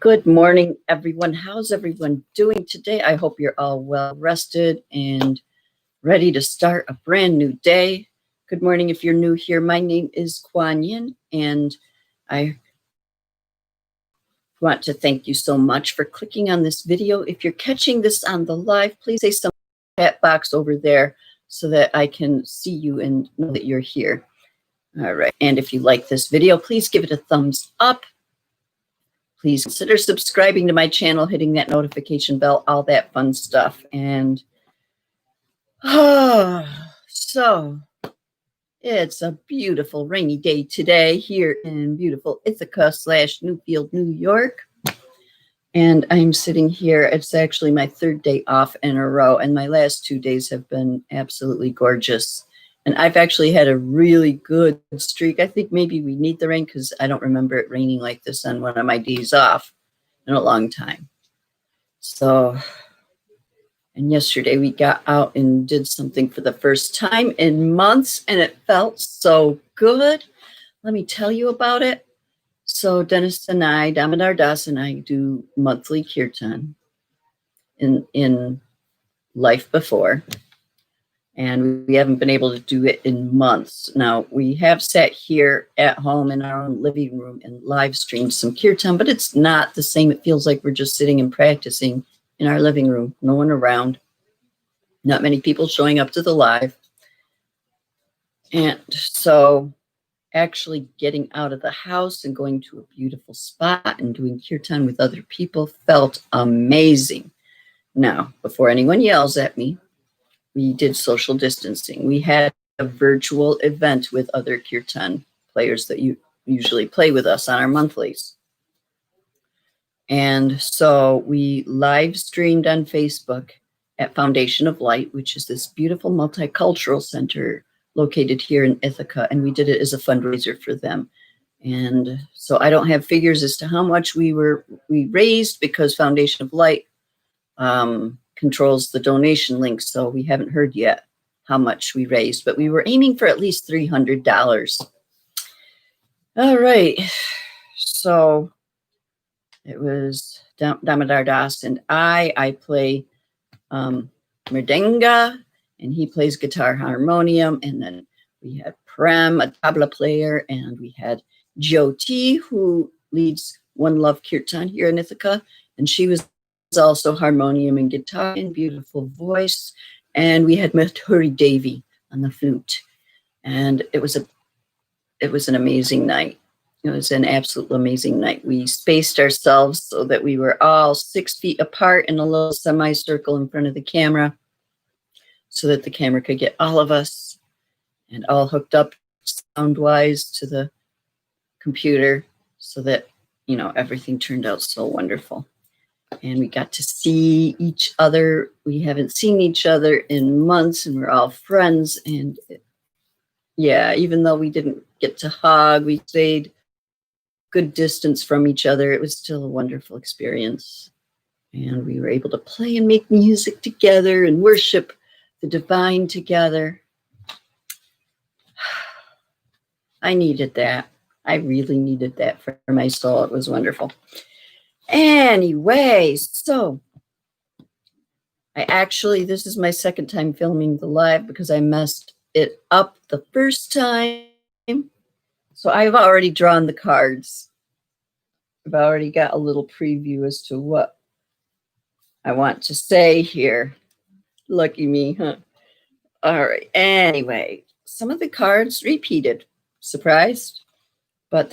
Good morning, everyone. How's everyone doing today? I hope you're all well rested and ready to start a brand new day. Good morning if you're new here. My name is KuanYin, and I want to thank you so much for clicking on this video. If you're catching this on the live, please say something in the chat box over there so that I can see you and know that you're here. All right. And if you like this video, please give it a thumbs up. Please consider subscribing to my channel, hitting that notification bell, all that fun stuff. And so it's a beautiful rainy day today here in beautiful Ithaca / Newfield, New York. And I'm sitting here. It's actually my third day off in a row, and my last 2 days have been absolutely gorgeous. And I've actually had a really good streak. I think maybe we need the rain because I don't remember it raining like this on one of my days off in a long time. So, and yesterday we got out and did something for the first time in months, and it felt so good. Let me tell you about it. So Dennis and I, Damodar Das and I, do monthly kirtan in life before. And we haven't been able to do it in months. Now, we have sat here at home in our own living room and live streamed some kirtan, but it's not the same. It feels like we're just sitting and practicing in our living room, no one around, not many people showing up to the live. And so actually getting out of the house and going to a beautiful spot and doing kirtan with other people felt amazing. Now, before anyone yells at me, we did social distancing. We had a virtual event with other kirtan players that you usually play with us on our monthlies. And so we live streamed on Facebook at Foundation of Light, which is this beautiful multicultural center located here in Ithaca. And we did it as a fundraiser for them. And so I don't have figures as to how much we raised because Foundation of Light controls the donation link, so we haven't heard yet how much we raised, but we were aiming for at least $300. All right, so it was Damodar Das and I play mridanga, and he plays guitar harmonium, and then we had Prem, a tabla player, and we had Jyoti, who leads One Love Kirtan here in Ithaca, and she was also harmonium and guitar and beautiful voice. And we had Madhuri Devi on the flute. And it was an amazing night. It was an absolute amazing night. We spaced ourselves so that we were all 6 feet apart in a little semicircle in front of the camera so that the camera could get all of us and all hooked up sound-wise to the computer so that, you know, everything turned out so wonderful. And we got to see each other. We haven't seen each other in months, and we're all friends. And yeah, even though we didn't get to hug, we stayed good distance from each other. It was still a wonderful experience. And we were able to play and make music together and worship the divine together. I needed that. I really needed that for my soul. It was wonderful. Anyway, so this is my second time filming the live because I messed it up the first time. So I've already drawn the cards. I've already got a little preview as to what I want to say here. Lucky me, huh? All right. Anyway, some of the cards repeated. Surprised? But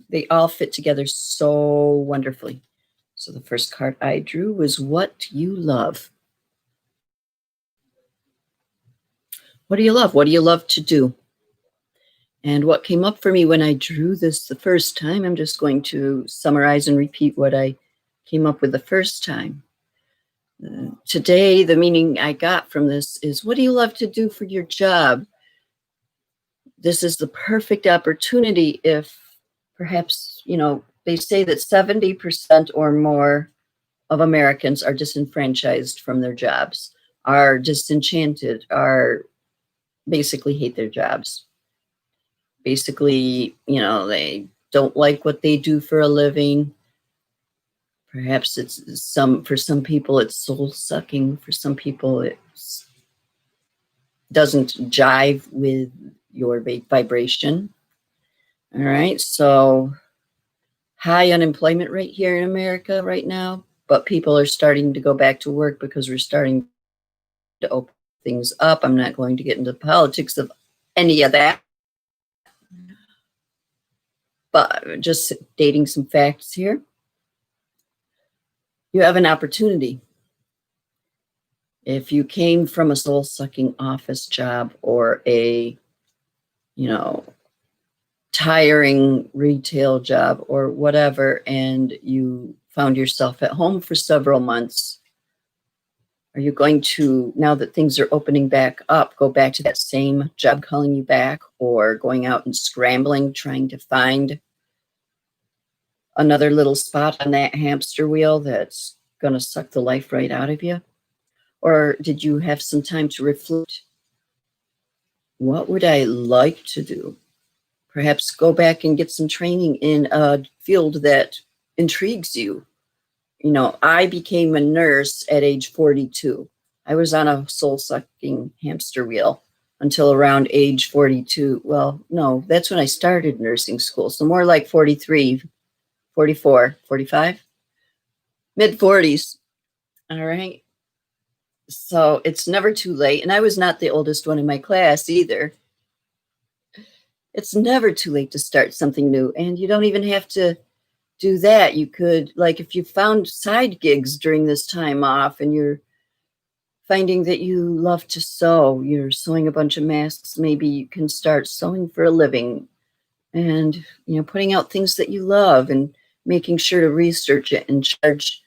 they all fit together so wonderfully. So the first card I drew was What You Love. What do you love? What do you love to do? And what came up for me when I drew this the first time, I'm just going to summarize and repeat what I came up with the first time. Today, the meaning I got from this is, what do you love to do for your job? This is the perfect opportunity if perhaps, you know, they say that 70% or more of Americans are disenfranchised from their jobs, are disenchanted, are basically hate their jobs. Basically, you know, they don't like what they do for a living. Perhaps for some people it's soul sucking. For some people it doesn't jive with your vibration. All right, so high unemployment rate here in America right now, but people are starting to go back to work because we're starting to open things up. I'm not going to get into politics of any of that, but just stating some facts here. You have an opportunity. If you came from a soul-sucking office job or a, tiring retail job or whatever, and you found yourself at home for several months, are you going to, now that things are opening back up, go back to that same job calling you back, or going out and scrambling, trying to find another little spot on that hamster wheel that's going to suck the life right out of you? Or did you have some time to reflect? What would I like to do? Perhaps go back and get some training in a field that intrigues you. I became a nurse at age 42. I was on a soul-sucking hamster wheel until around age 42. Well, no, that's when I started nursing school. So more like 43, 44, 45, mid-40s. All right. So it's never too late. And I was not the oldest one in my class either. It's never too late to start something new. And you don't even have to do that. You could, like, if you found side gigs during this time off and you're finding that you love to sew, you're sewing a bunch of masks, maybe you can start sewing for a living and, putting out things that you love and making sure to research it and charge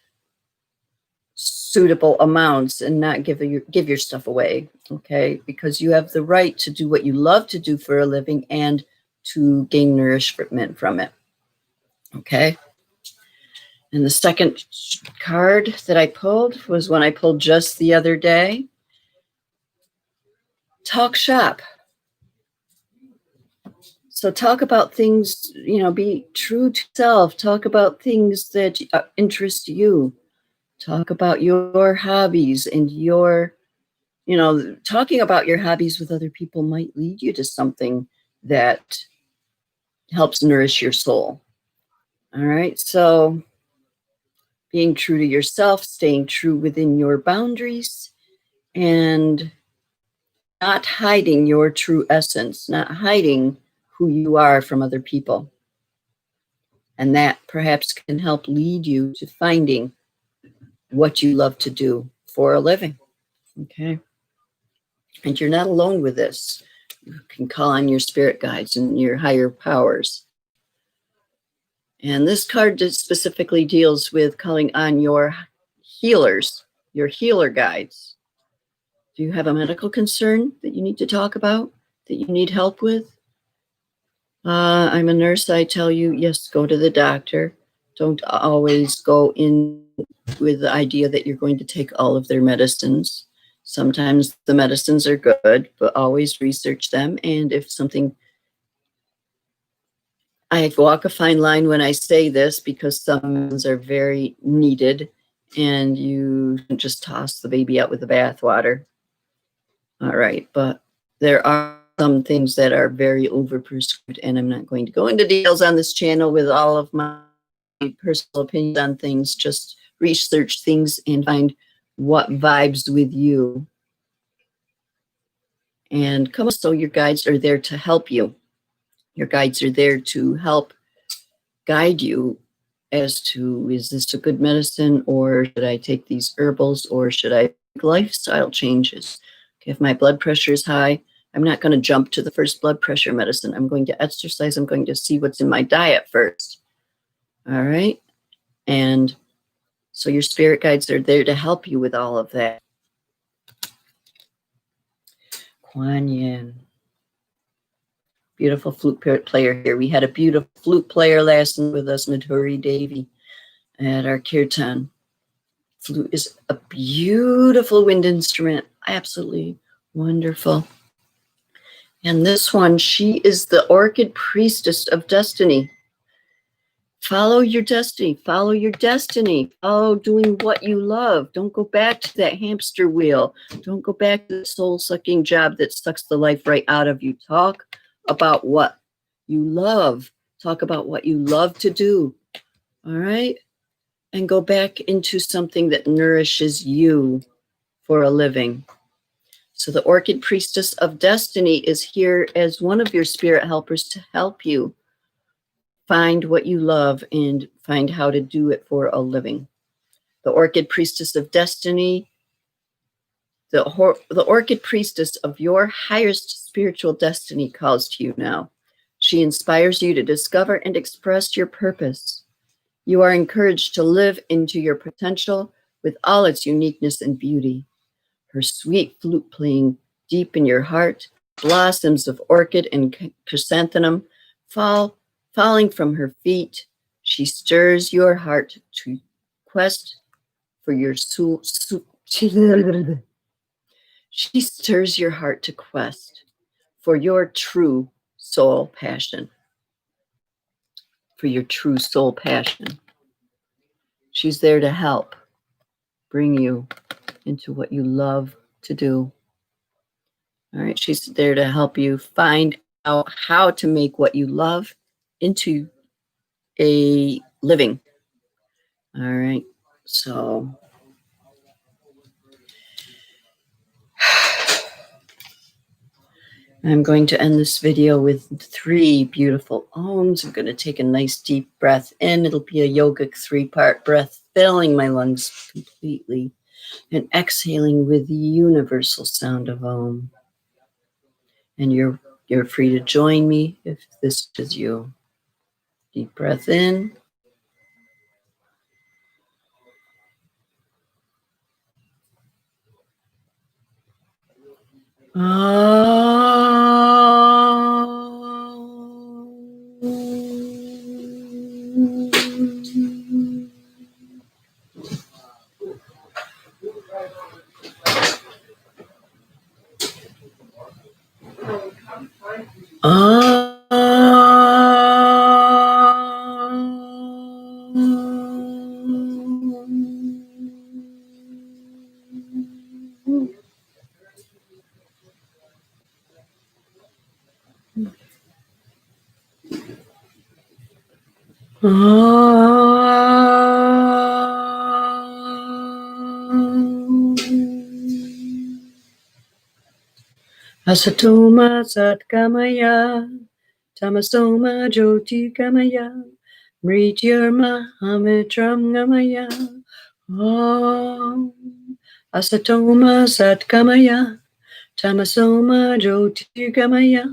suitable amounts and not give your stuff away, okay? Because you have the right to do what you love to do for a living and to gain nourishment from it, okay? And the second card that I pulled was one I pulled just the other day. Talk shop. So talk about things, be true to self. Talk about things that interest you. Talk about your hobbies and talking about your hobbies with other people might lead you to something that helps nourish your soul. All right. So being true to yourself, staying true within your boundaries, and not hiding your true essence, not hiding who you are from other people. And that perhaps can help lead you to finding what you love to do for a living. Okay. And you're not alone with this. You can call on your spirit guides and your higher powers. And this card specifically deals with calling on your healers, your healer guides. Do you have a medical concern that you need to talk about, that you need help with? I'm a nurse. I tell you, yes, go to the doctor. Don't always go in with the idea that you're going to take all of their medicines. Sometimes the medicines are good, but always research them. And if something, I walk a fine line when I say this because some medicines are very needed and you just toss the baby out with the bathwater. All right, but there are some things that are very overprescribed, and I'm not going to go into details on this channel with all of my personal opinions on things. Just research things and find what vibes with you. And come on, so your guides are there to help you. Your guides are there to help guide you as to, is this a good medicine, or should I take these herbals, or should I make lifestyle changes? Okay, if my blood pressure is high, I'm not going to jump to the first blood pressure medicine. I'm going to exercise. I'm going to see what's in my diet first. All right. And so your spirit guides are there to help you with all of that. KuanYin. Beautiful flute player here. We had a beautiful flute player last night with us, Madhuri Devi, at our kirtan. Flute is a beautiful wind instrument. Absolutely wonderful. And this one, she is the Orchid Priestess of Destiny. Follow your destiny. Follow your destiny. Follow doing what you love. Don't go back to that hamster wheel. Don't go back to the soul-sucking job that sucks the life right out of you. Talk about what you love. Talk about what you love to do. All right? And go back into something that nourishes you for a living. So the Orchid Priestess of Destiny is here as one of your spirit helpers to help you find what you love and find how to do it for a living. The Orchid Priestess of Destiny, the Orchid Priestess of your highest spiritual destiny calls to you now. She inspires you to discover and express your purpose. You are encouraged to live into your potential with all its uniqueness and beauty. Her sweet flute playing deep in your heart, blossoms of orchid and chrysanthemum falling from her feet. She stirs your heart to quest for your soul. She stirs your heart to quest for your true soul passion. For your true soul passion. She's there to help bring you into what you love to do. All right, she's there to help you find out how to make what you love into a living. All right, so I'm going to end this video with 3 beautiful ohms. I'm going to take a nice deep breath in. It'll be a yogic 3-part breath, filling my lungs completely and exhaling with the universal sound of Om. And you're free to join me if this is you. Deep breath in. Asatoma Satkamaya, Tamasoma Jyotikamaya, Mrityurma Amitram Gamaya. Om Asatoma Satkamaya, Tamasoma Jyotikamaya,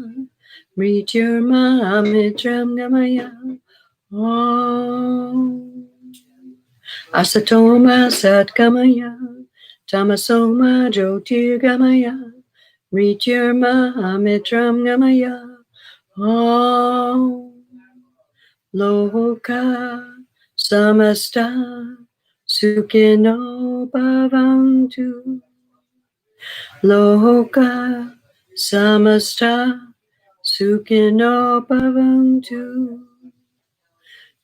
Mrityurma Amitram Gamaya. Om Asatoma Satkamaya, Tamasoma Jyotikamaya, Mrityurma Amitram Gamaya. Om Loka Samasta Sukhino Bhavantu. Loka Samasta Sukhino Bhavantu.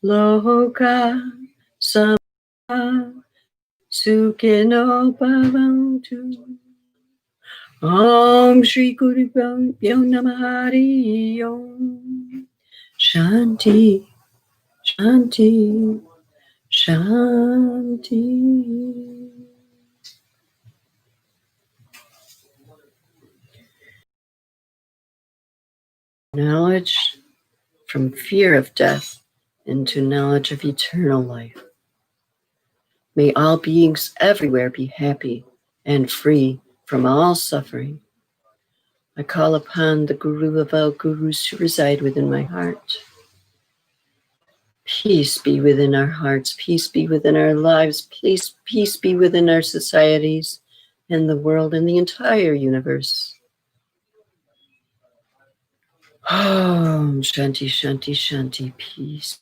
Loka Samasta Sukhino Bhavantu. Om Shri Guru Pyo Namah Hari Om. Shanti, Shanti, Shanti. Knowledge from fear of death into knowledge of eternal life. May all beings everywhere be happy and free from all suffering. I call upon the Guru of all Gurus to reside within my heart. Peace be within our hearts. Peace be within our lives. Peace be within our societies and the world and the entire universe. Om Shanti, Shanti, Shanti, peace.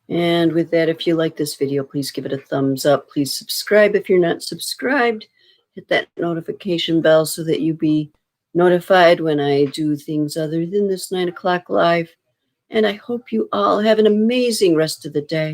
And with that, if you like this video, please give it a thumbs up. Please subscribe if you're not subscribed. Hit that notification bell so that you be notified when I do things other than this 9 o'clock live. And I hope you all have an amazing rest of the day.